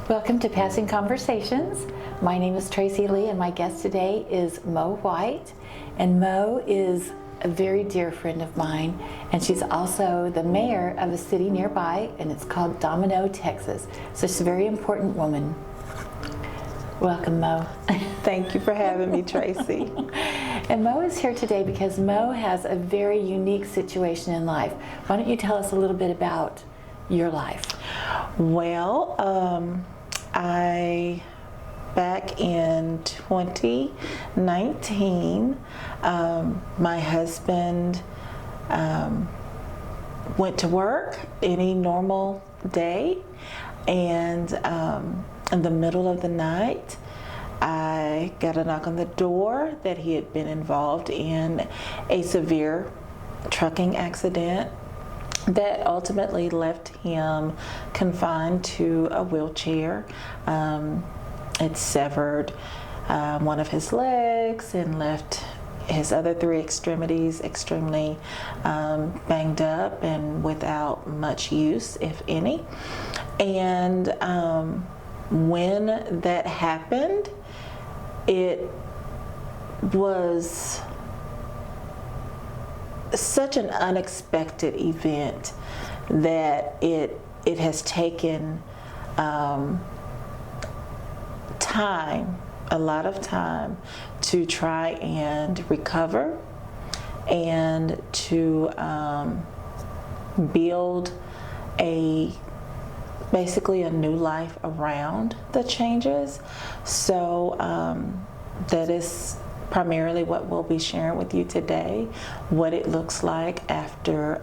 Welcome to Passing Conversations. My name is Tracy Lee and my guest today is Mo White. And Mo is a very dear friend of mine, and she's also the mayor of a city nearby, and it's called Domino, Texas. So she's a very important woman. Welcome, Mo. Thank you for having me, Tracy. And Mo is here today because Mo has a very unique situation in life. Why don't you tell us a little bit about your life? Well, back in 2019, my husband went to work any normal day, and in the middle of the night, I got a knock on the door that he had been involved in a severe trucking accident that ultimately left him confined to a wheelchair. It severed one of his legs and left his other three extremities extremely banged up and without much use, if any. And when that happened, it was such an unexpected event that it has taken time, a lot of time, to try and recover and to build basically a new life around the changes. So that is primarily what we'll be sharing with you today, what it looks like after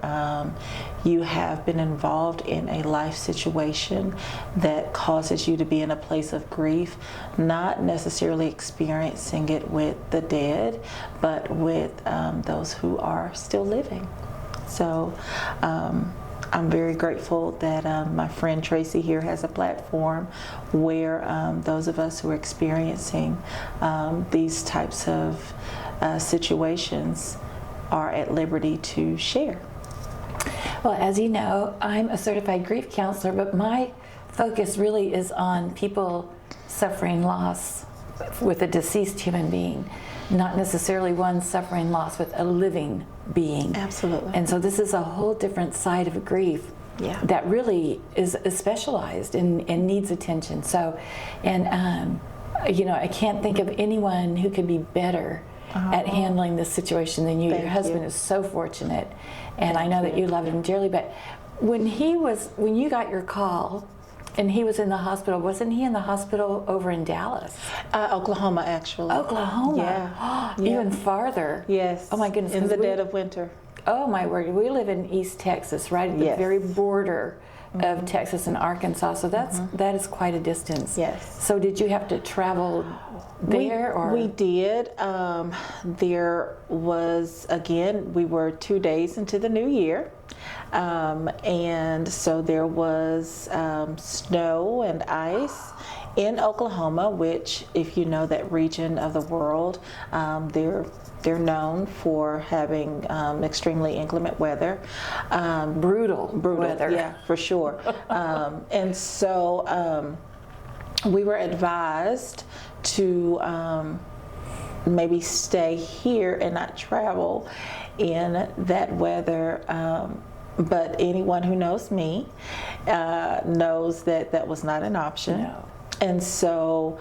you have been involved in a life situation that causes you to be in a place of grief, not necessarily experiencing it with the dead, but with those who are still living. So I'm very grateful that my friend Tracy here has a platform where those of us who are experiencing these types of situations are at liberty to share. Well, as you know, I'm a certified grief counselor, but my focus really is on people suffering loss with a deceased human being, not necessarily one suffering loss with a living being. Absolutely. And so this is a whole different side of grief that really is specialized and needs attention. So, and you know, I can't think of anyone who could be better at handling this situation than you. Your husband is so fortunate, and I know that you love him dearly. But when you got your call, and he was in the hospital. Wasn't he in the hospital over in Dallas? Oklahoma, actually. Oklahoma? Yeah. Even farther? Yes. Oh my goodness. In the dead of winter. Oh my word. We live in East Texas, right at the very border of Texas and Arkansas. So that is quite a distance. Yes. So did you have to travel there? We did. There was, again, we were 2 days into the new year. And so there was snow and ice in Oklahoma, which, if you know that region of the world, they're known for having extremely inclement weather. Brutal weather. Yeah, for sure. And so we were advised to maybe stay here and not travel in that weather. But anyone who knows me knows that that was not an option. No. And so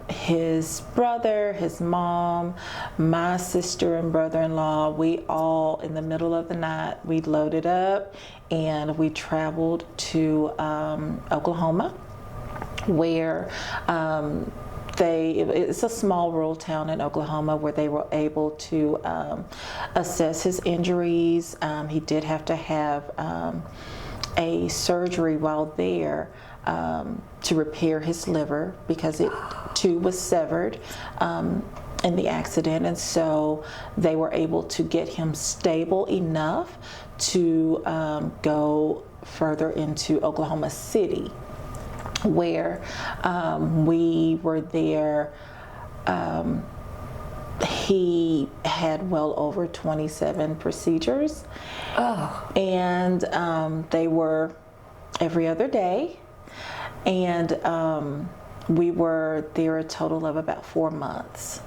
his brother, his mom, my sister and brother-in-law, we all, in the middle of the night, we loaded up and we traveled to Oklahoma, where it's a small rural town in Oklahoma where they were able to assess his injuries. He did have to have a surgery while there to repair his liver because it too was severed in the accident, and so they were able to get him stable enough to go further into Oklahoma City, where we were there. He had well over 27 procedures, and they were every other day. And we were there a total of about 4 months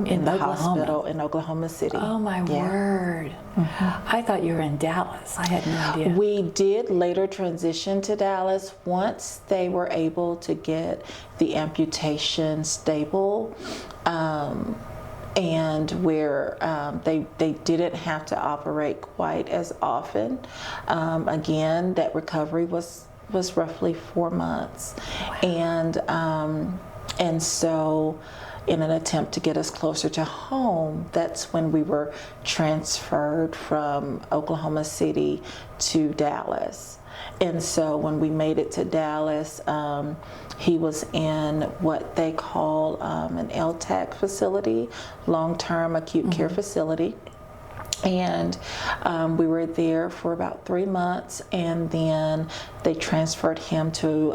in the hospital in Oklahoma City. Oh my word. I thought you were in Dallas. I had no idea. We did later transition to Dallas once they were able to get the amputation stable, and where they didn't have to operate quite as often. Again, that recovery was roughly 4 months. Wow. And so in an attempt to get us closer to home, that's when we were transferred from Oklahoma City to Dallas. And so when we made it to Dallas, he was in what they call an LTAC facility, long-term acute care facility. And we were there for about 3 months, and then they transferred him to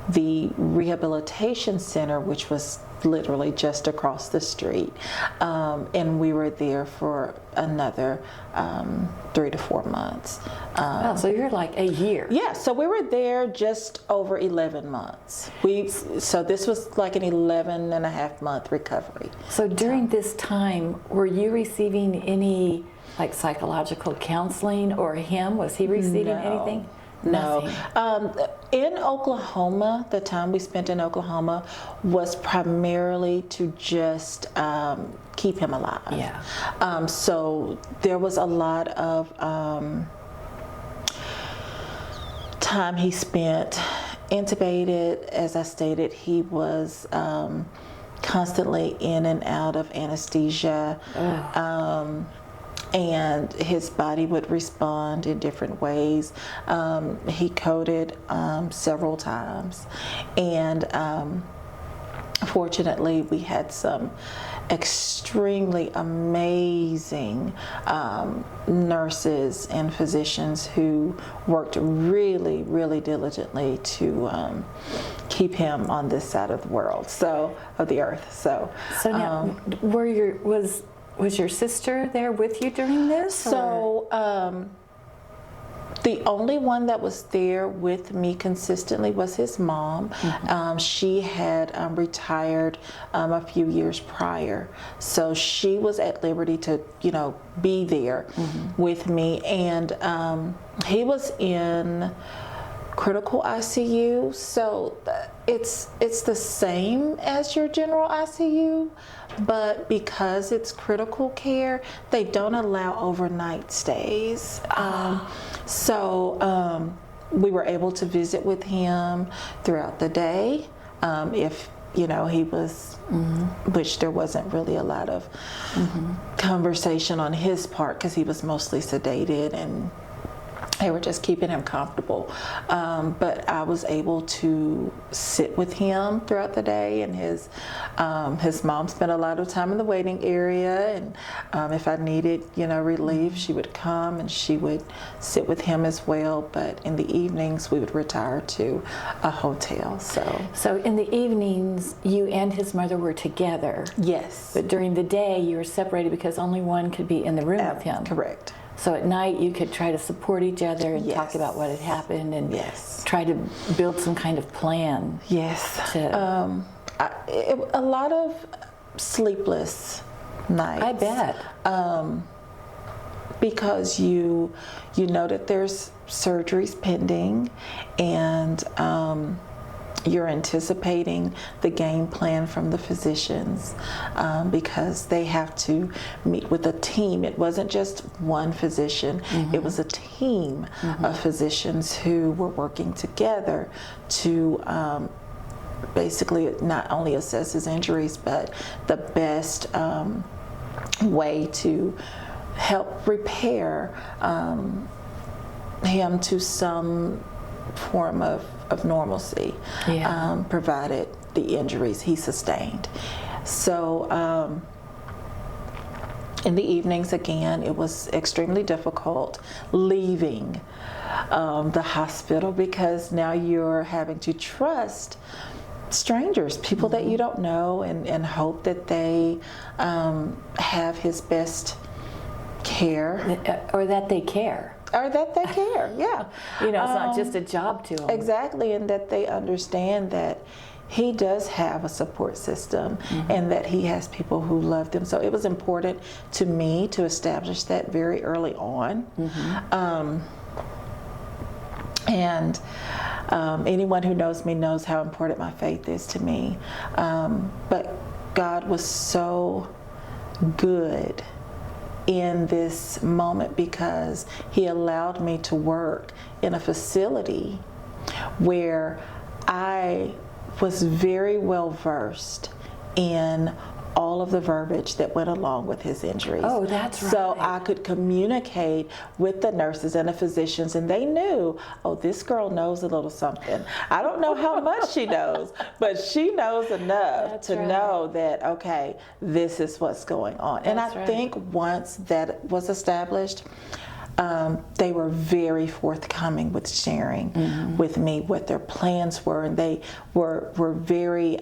the rehabilitation center, which was literally just across the street. And we were there for another 3 to 4 months. Wow, so you're like a year. Yeah, so we were there just over 11 months. So this was like an 11 and a half month recovery. So during this time, were you receiving any like psychological counseling, or was he receiving anything? No. In Oklahoma, the time we spent in Oklahoma was primarily to just keep him alive. Yeah. So there was a lot of time he spent intubated. As I stated, he was constantly in and out of anesthesia. And his body would respond in different ways. He coded several times, and fortunately we had some extremely amazing nurses and physicians who worked really, really diligently to keep him on this side of the world, of the earth. So now, was your sister there with you during this? So the only one that was there with me consistently was his mom. She had retired a few years prior, so she was at liberty to, be there with me. And he was in critical ICU, so it's the same as your general ICU, but because it's critical care, they don't allow overnight stays. So we were able to visit with him throughout the day, if he was, which there wasn't really a lot of conversation on his part because he was mostly sedated and they were just keeping him comfortable. But I was able to sit with him throughout the day, and his mom spent a lot of time in the waiting area, and if I needed, relief, she would come and she would sit with him as well. But in the evenings, we would retire to a hotel. So in the evenings, you and his mother were together. Yes. But during the day, you were separated because only one could be in the room with him. Correct. So at night you could try to support each other and talk about what had happened and try to build some kind of plan. Yes. A lot of sleepless nights. I bet. Because you know that there's surgeries pending, and you're anticipating the game plan from the physicians, because they have to meet with a team. It wasn't just one physician, it was a team of physicians who were working together to basically not only assess his injuries, but the best way to help repair him to some form of normalcy, provided the injuries he sustained. So in the evenings, again, it was extremely difficult leaving the hospital, because now you're having to trust strangers, people that you don't know, and hope that they have his best care. Or that they care. Or that they care, yeah. You know, it's not just a job to them. Exactly, and that they understand that he does have a support system and that he has people who love them. So it was important to me to establish that very early on. Anyone who knows me knows how important my faith is to me. But God was so good in this moment because he allowed me to work in a facility where I was very well versed in all of the verbiage that went along with his injuries. Oh, that's right. So I could communicate with the nurses and the physicians, and they knew, oh, this girl knows a little something. I don't know how much she knows, but she knows enough to know that, okay, this is what's going on. And I think once that was established, they were very forthcoming with sharing with me what their plans were, and they were very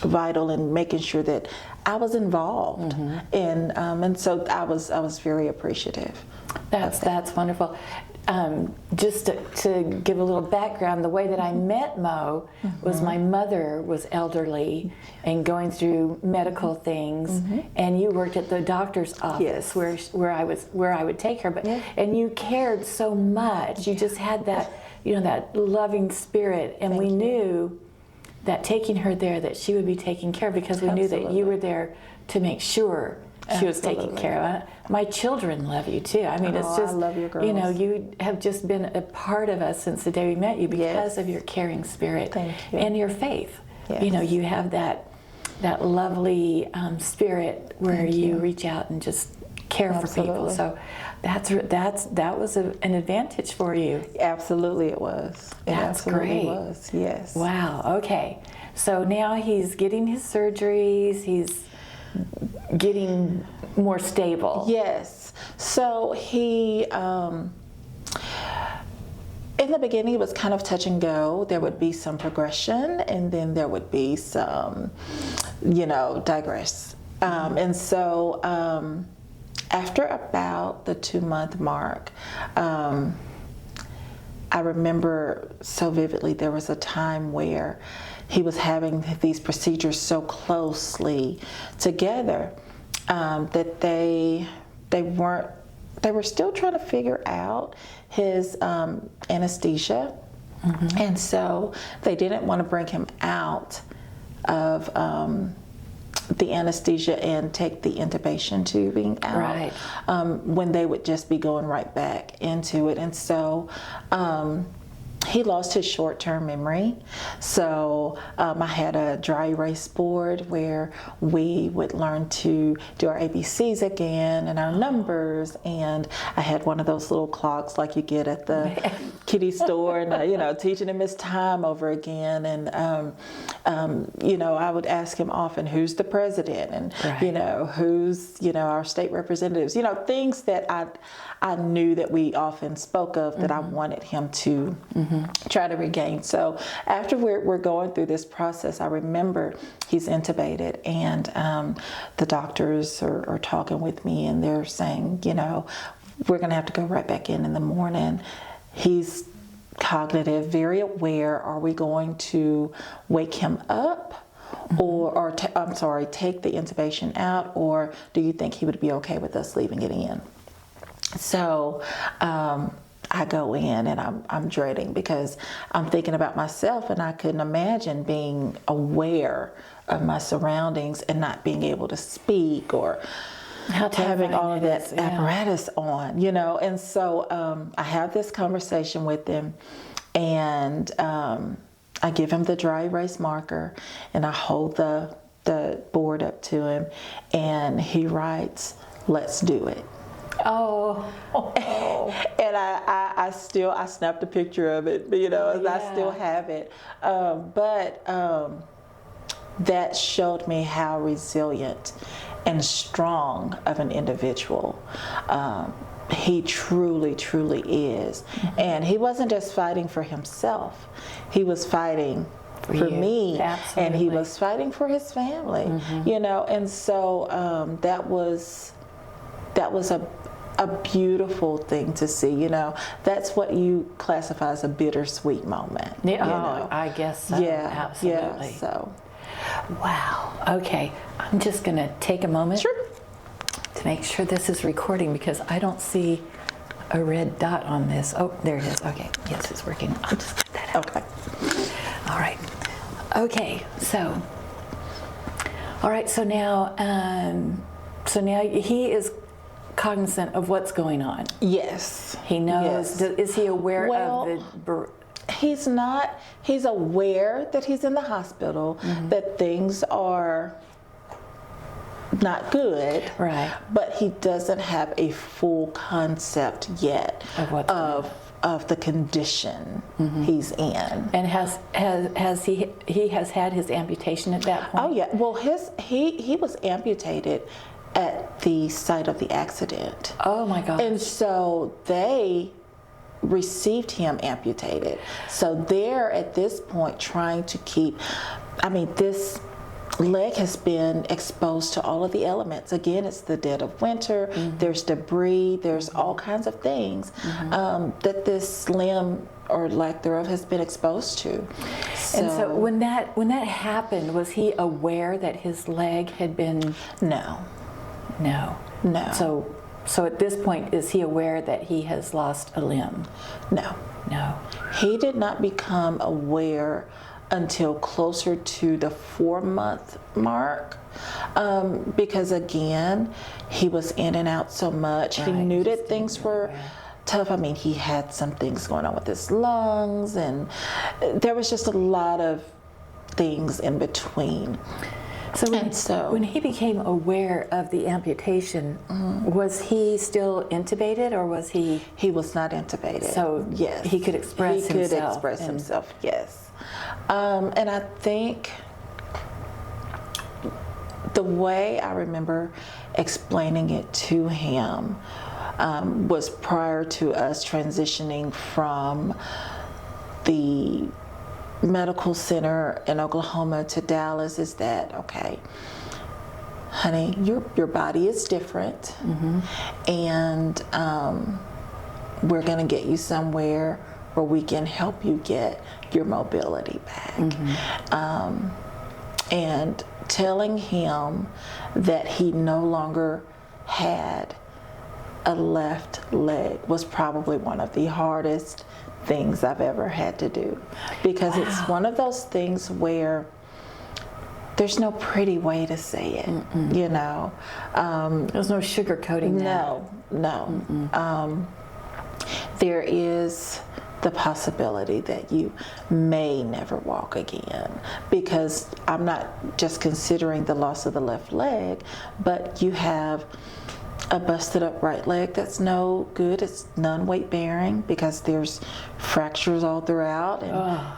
vital in making sure that I was involved, and so I was very appreciative. That's wonderful. Just to give a little background, the way that I met Mo was my mother was elderly and going through medical things, and you worked at the doctor's office where I would take her, and you cared so much. You just had that, you know, that loving spirit, and we knew that taking her there, that she would be taken care of, because we knew that you were there to make sure she was taken care of. My children love you too. I mean, it's just, I love your girls. you know, you have just been a part of us since the day we met you because of your caring spirit and your faith. You know, you have that lovely spirit where you reach out and just care for people. So that was an advantage for you. Absolutely, it was. That's great. Was, yes. Wow. Okay. So now he's getting his surgeries. He's getting more stable. Yes. So he, in the beginning, it was kind of touch and go. There would be some progression, and then there would be some, you know, digress. And so after about the 2-month mark, I remember so vividly there was a time where he was having these procedures so closely together that they were still trying to figure out his anesthesia, and so they didn't want to bring him out of the anesthesia and take the intubation tubing out, when they would just be going right back into it. And so he lost his short-term memory. So I had a dry erase board where we would learn to do our ABCs again and our numbers. And I had one of those little clocks like you get at the kiddie store, and you know, teaching him his time over again. And you know, I would ask him often, who's the president, and you know, who's, you know, our state representatives, you know, things that I knew that we often spoke of that I wanted him to try to regain. So after we're going through this process, I remember he's intubated, and the doctors are talking with me, and they're saying, you know, we're going to have to go right back in the morning. He's cognitive, very aware. Are we going to wake him up? Or take the intubation out, or do you think he would be okay with us leaving it in? So I go in, and I'm dreading, because I'm thinking about myself, and I couldn't imagine being aware of my surroundings and not being able to speak, or having all of that apparatus on, you know. And so I have this conversation with him, and I give him the dry erase marker, and I hold the board up to him, and he writes, "Let's do it." And I snapped a picture of it, you know, and I still have it. But that showed me how resilient and strong of an individual he truly, truly is. And he wasn't just fighting for himself. He was fighting for me, and he was fighting for his family, you know. And so that was a a beautiful thing to see. You know, that's what you classify as a bittersweet moment. Yeah, you know? I guess so. Yeah, Absolutely. yeah. So, wow. Okay, I'm just going to take a moment sure. to make sure this is recording because I don't see a red dot on this. Oh, there it is. Okay, yes, it's working. I'll just get that out. Okay. All right. Okay, so. All right, so now he is cognizant of what's going on. Yes. He knows. Yes. Is he aware Well, of the? He's not. He's aware that he's in the hospital, that things are not good. Right. But he doesn't have a full concept yet of the condition he's in. And has he has had his amputation at that point? Oh yeah. Well, he was amputated at the site of the accident. Oh my God. And so they received him amputated. So they're at this point trying to keep, this leg has been exposed to all of the elements. Again, it's the dead of winter, there's debris, there's all kinds of things that this limb or lack thereof has been exposed to. And so when that happened, was he aware that his leg had been? No. So at this point, is he aware that he has lost a limb? No. He did not become aware until closer to the 4-month mark, because again, he was in and out so much. Right. He knew that things were tough. He had some things going on with his lungs, and there was just a lot of things in between. So when he became aware of the amputation, was he still intubated, or was he? He was not intubated. So yes, he could express himself. He could express himself. Yes, and I think the way I remember explaining it to him was prior to us transitioning from the medical center in Oklahoma to Dallas, is that, okay, honey, your body is different, and we're going to get you somewhere where we can help you get your mobility back. And telling him that he no longer had a left leg was probably one of the hardest things I've ever had to do, because it's one of those things where there's no pretty way to say it, you know. There's no sugarcoating that. No. There is the possibility that you may never walk again, because I'm not just considering the loss of the left leg, but you have a busted up right leg that's no good. It's non-weight bearing because there's fractures all throughout,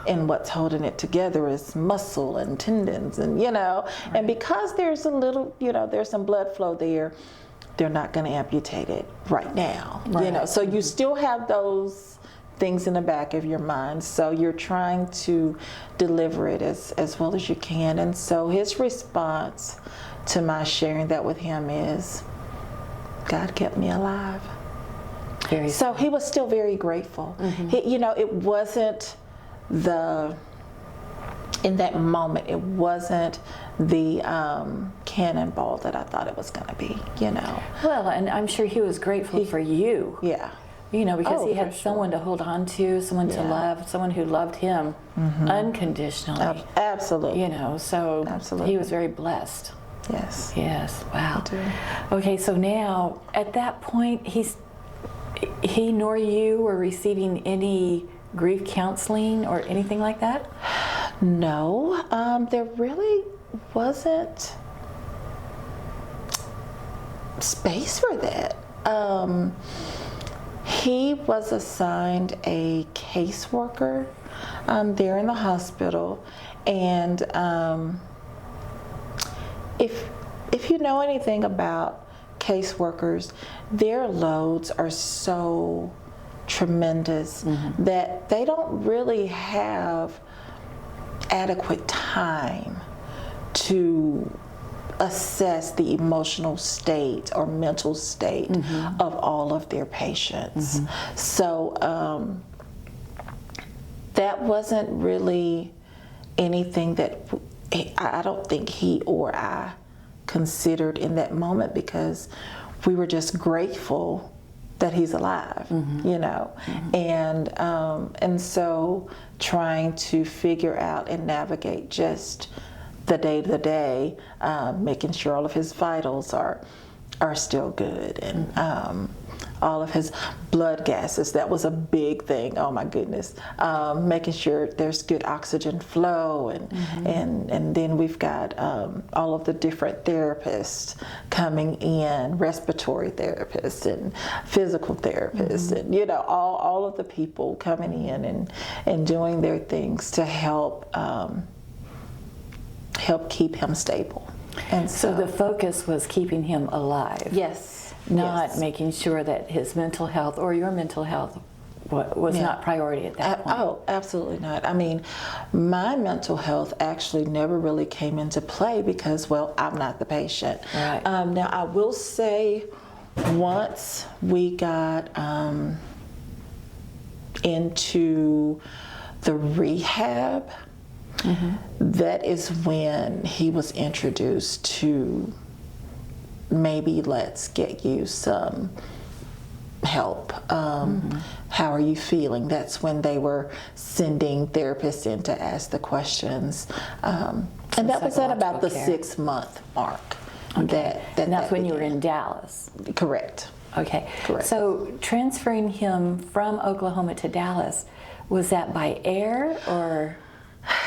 and what's holding it together is muscle and tendons, and and because there's a little, there's some blood flow there, they're not going to amputate it right now. So you still have those things in the back of your mind, so you're trying to deliver it as well as you can. And so his response to my sharing that with him is, God kept me alive. So he was still very grateful. It wasn't in that moment, it wasn't the cannonball that I thought it was going to be, Well, and I'm sure he was grateful for you. Yeah. Because he had someone to hold on to, someone to love, someone who loved him unconditionally. Absolutely. So absolutely. He was very blessed. Yes. Wow. Okay, so now at that point, he nor you were receiving any grief counseling or anything like that? No, there really wasn't space for that. He was assigned a caseworker there in the hospital, and if you know anything about caseworkers, their loads are so tremendous that they don't really have adequate time to assess the emotional state or mental state of all of their patients. So that wasn't really anything that I don't think he or I considered in that moment, because we were just grateful that he's alive, you know, and so trying to figure out and navigate just the day, making sure all of his vitals are still good, and all of his blood gases. That was a big thing. Oh my goodness, making sure there's good oxygen flow, and then we've got all of the different therapists coming in, respiratory therapists and physical therapists, and you know, all of the people coming in and doing their things to help keep him stable. And so the focus was keeping him alive. Yes. Not making sure that his mental health or your mental health was not priority at that point. Oh, absolutely not. I mean, my mental health actually never really came into play because, well, I'm not the patient. Right. Now, I will say, once we got into the rehab, that is when he was introduced to, maybe let's get you some help. How are you feeling? That's when they were sending therapists in to ask the questions. And that was at about the 6-month mark. Okay. And that's when you were in Dallas. Correct. Okay. Correct. So transferring him from Oklahoma to Dallas, was that by air or?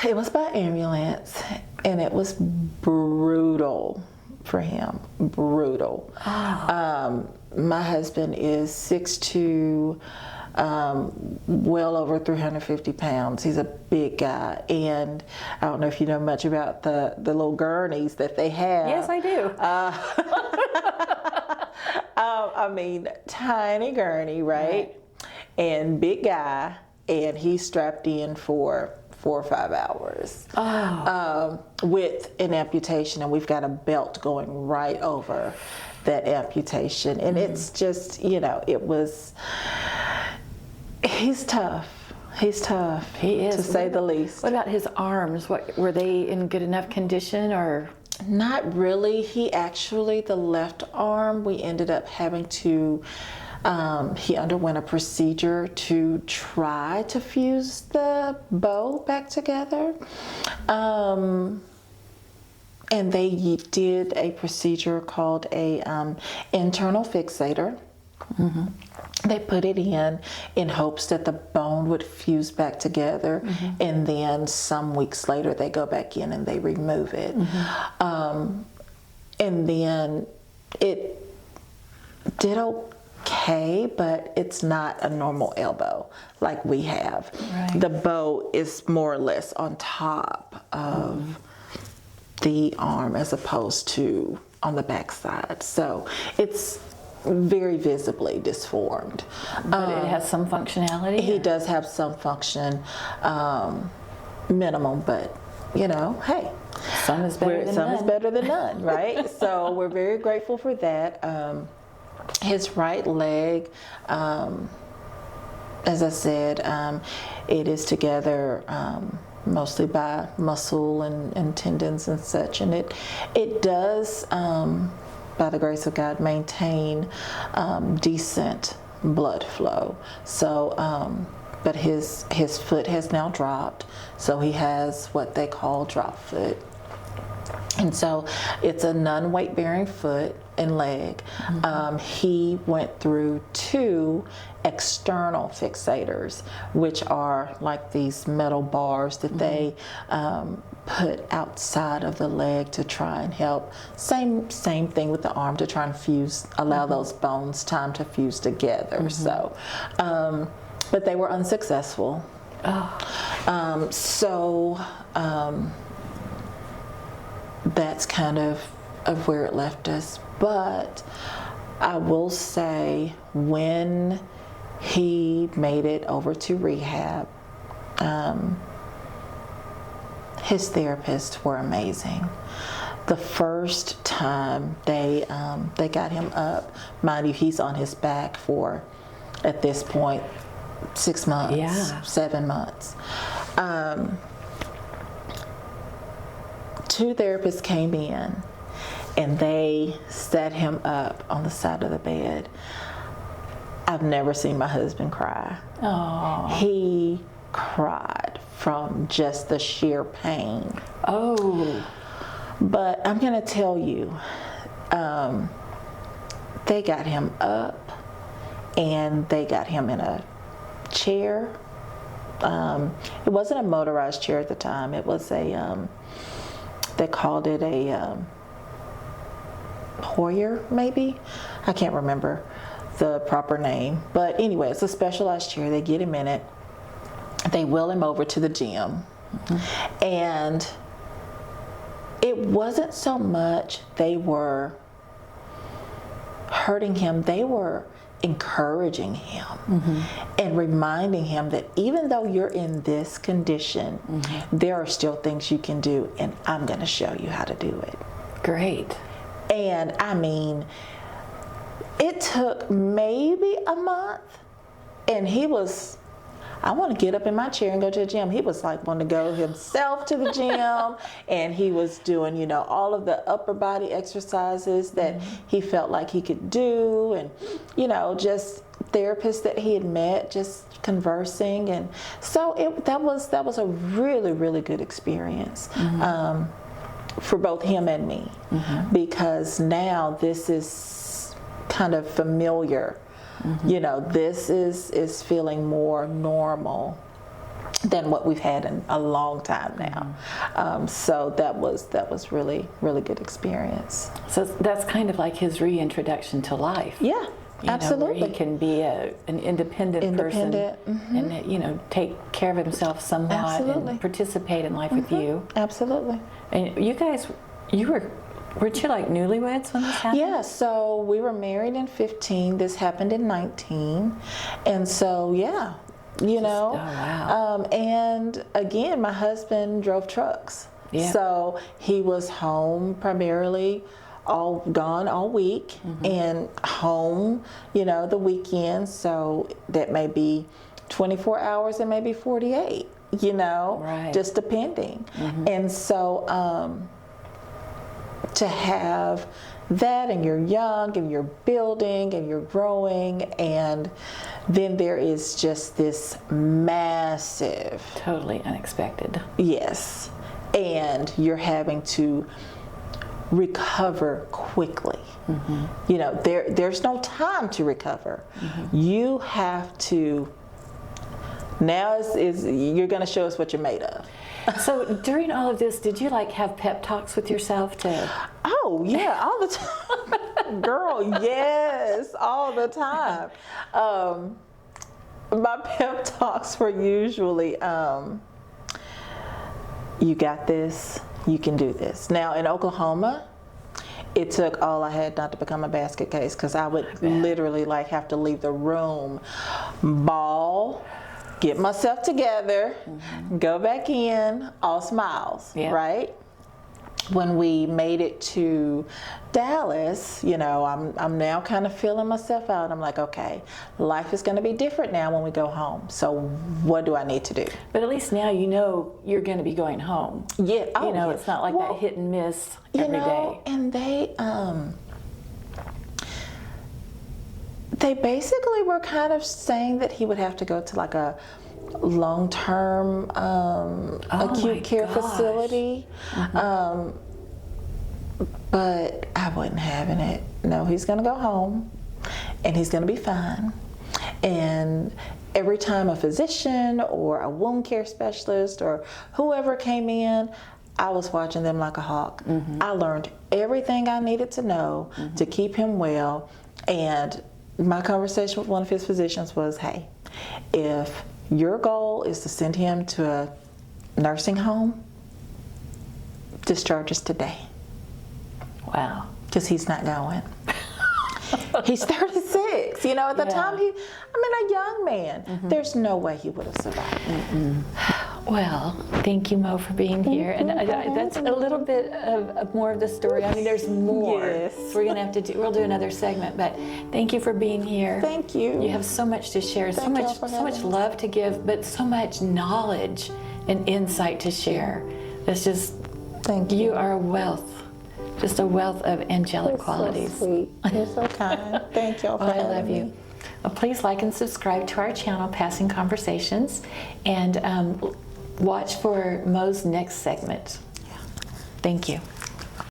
It was by ambulance, and it was brutal for him. Brutal. Oh. My husband is 6'2", well over 350 pounds. He's a big guy, and I don't know if you know much about the little gurneys that they have. Yes, I do. I mean, tiny gurney, right? And big guy, and he's strapped in for 4 or 5 hours with an amputation, and we've got a belt going right over that amputation. And it's just, you know, he's tough. He's tough. He is, to say the least. What about his arms? Were they in good enough condition, or? Not really. He actually, the left arm, we ended up having to, he underwent a procedure to try to fuse the bow back together. And they did a procedure called a internal fixator. They put it in hopes that the bone would fuse back together, and then some weeks later they go back in and they remove it. And then it did okay, but it's not a normal elbow like we have. Right. The bow is more or less on top of the arm as opposed to on the back side. So it's very visibly disformed. But it has some functionality? He does have some function, minimum, but you know, hey. Some is better than Some none. is better than none, right? So we're very grateful for that. His right leg, as I said, it is together mostly by muscle and tendons and such, and it does, by the grace of God, maintain decent blood flow. So, but his foot has now dropped, so he has what they call drop foot. And so it's a non-weight bearing foot and leg. He went through 2 external fixators, which are like these metal bars that they put outside of the leg to try and help. Same thing with the arm, to try and fuse, allow those bones time to fuse together. So, but they were unsuccessful. That's kind of where it left us. But I will say, when he made it over to rehab, his therapists were amazing. the first time they got him up, mind you, he's on his back for, at this point, 6 months, 7 months. 2 therapists came in and they set him up on the side of the bed. I've never seen my husband cry. Oh. He cried from just the sheer pain. Oh. But I'm going to tell you, they got him up and they got him in a chair. It wasn't a motorized chair at the time. It was a, they called it a Hoyer, maybe? I can't remember the proper name. But anyway, it's a specialized chair. They get him in it. They wheel him over to the gym. Mm-hmm. And it wasn't so much they were hurting him. They were encouraging him, mm-hmm. and reminding him that even though you're in this condition, mm-hmm. there are still things you can do, and I'm going to show you how to do it. Great. And I mean, it took maybe a month, and he was, I want to get up in my chair and go to the gym. He was like wanting to go himself to the gym, and he was doing, you know, all of the upper body exercises that mm-hmm. he felt like he could do, and, you know, just therapists that he had met, just conversing. And so that was a really, really good experience. Mm-hmm. For both him and me, mm-hmm. because now this is kind of familiar. Mm-hmm. You know, this is feeling more normal than what we've had in a long time now. Mm-hmm. So that was really, really good experience. So that's kind of like his reintroduction to life. Yeah, absolutely. Know, where he can be an independent person, mm-hmm. and, you know, take care of himself somewhat, absolutely. And participate in life mm-hmm. with you. Absolutely. And you guys, weren't you like newlyweds when this happened? Yeah, so we were married in 15. This happened in 19. And so, yeah, you know. Oh, wow. And again, my husband drove trucks. Yeah. So he was home primarily, gone all week, mm-hmm. and home, you know, the weekend. So that may be 24 hours and maybe 48, you know, right. just depending. Mm-hmm. And so, to have that, and you're young and you're building and you're growing, and then there is just this massive, totally unexpected, yes, and you're having to recover quickly. Mm-hmm. You know, there's no time to recover. Mm-hmm. You have to, now you're going to show us what you're made of. So during all of this, did you like have pep talks with yourself to? Oh yeah, all the time, girl. Yes, all the time. My pep talks were usually, "You got this. You can do this." Now in Oklahoma, it took all I had not to become a basket case, because I would literally like have to leave the room, bawl, get myself together, mm-hmm. go back in, all smiles, yeah. right? When we made it to Dallas, you know, I'm now kind of feeling myself out. I'm like, okay, life is going to be different now when we go home. So what do I need to do? But at least now you know you're going to be going home. Yeah. Oh, you know, yeah. It's not like that hit and miss every day. And they basically were kind of saying that he would have to go to like a long-term acute care facility. Mm-hmm. But I wasn't having it. No, he's going to go home and he's going to be fine. And every time a physician or a wound care specialist or whoever came in, I was watching them like a hawk. Mm-hmm. I learned everything I needed to know mm-hmm. to keep him well. And my conversation with one of his physicians was, hey, if your goal is to send him to a nursing home, discharge us today. Wow. Because he's not going. He's 36. You know, at the time, a young man. Mm-hmm. There's no way he would have survived. Mm-mm. Well, thank you, Mo, for being here. And that's a little bit of more of the story. I mean, there's more. Yes. So we'll do another segment. But thank you for being here. Thank you. You have so much to share, so much love to give, but so much knowledge and insight to share. That's just, thank you. You are a wealth, just a wealth of angelic qualities. So sweet. You're so kind. Thank y'all for I having love me. you. Well, please like and subscribe to our channel, Passing Conversations, and watch for Mo's next segment. Thank you.